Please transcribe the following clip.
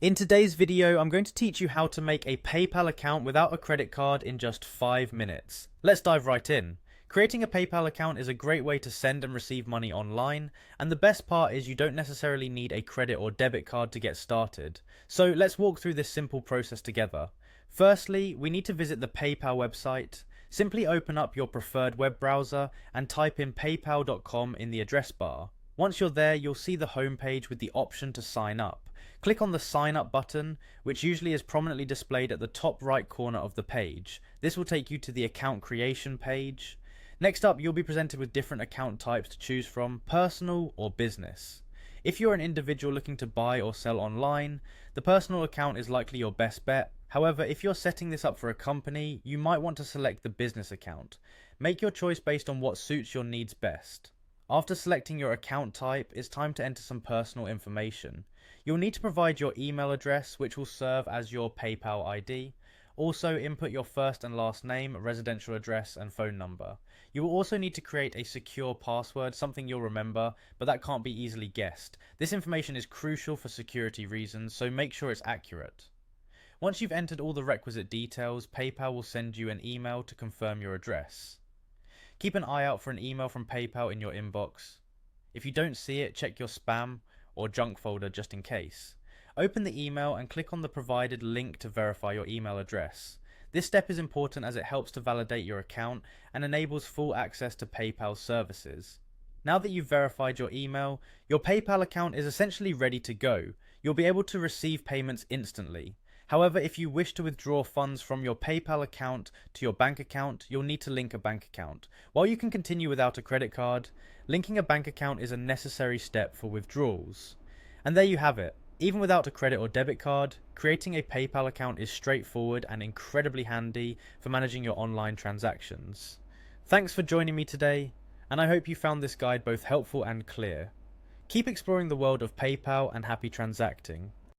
In today's video, I'm going to teach you how to make a PayPal account without a credit card in just 5 minutes. Let's dive right in. Creating a PayPal account is a great way to send and receive money online, and the best part is you don't necessarily need a credit or debit card to get started. So let's walk through this simple process together. Firstly, we need to visit the PayPal website. Simply open up your preferred web browser and type in paypal.com in the address bar. Once you're there, you'll see the home page with the option to sign up. Click on the sign up button, which usually is prominently displayed at the top right corner of the page. This will take you to the account creation page. Next up, you'll be presented with different account types to choose from: personal or business. If you're an individual looking to buy or sell online, the personal account is likely your best bet. However, if you're setting this up for a company, you might want to select the business account. Make your choice based on what suits your needs best. After selecting your account type, it's time to enter some personal information. You'll need to provide your email address, which will serve as your PayPal ID. Also, input your first and last name, residential address, and phone number. You will also need to create a secure password, something you'll remember, but that can't be easily guessed. This information is crucial for security reasons, so make sure it's accurate. Once you've entered all the requisite details, PayPal will send you an email to confirm your address. Keep an eye out for an email from PayPal in your inbox. If you don't see it, check your spam or junk folder just in case. Open the email and click on the provided link to verify your email address. This step is important as it helps to validate your account and enables full access to PayPal services. Now that you've verified your email, your PayPal account is essentially ready to go. You'll be able to receive payments instantly. However, if you wish to withdraw funds from your PayPal account to your bank account, you'll need to link a bank account. While you can continue without a credit card, linking a bank account is a necessary step for withdrawals. And there you have it. Even without a credit or debit card, creating a PayPal account is straightforward and incredibly handy for managing your online transactions. Thanks for joining me today, and I hope you found this guide both helpful and clear. Keep exploring the world of PayPal and happy transacting.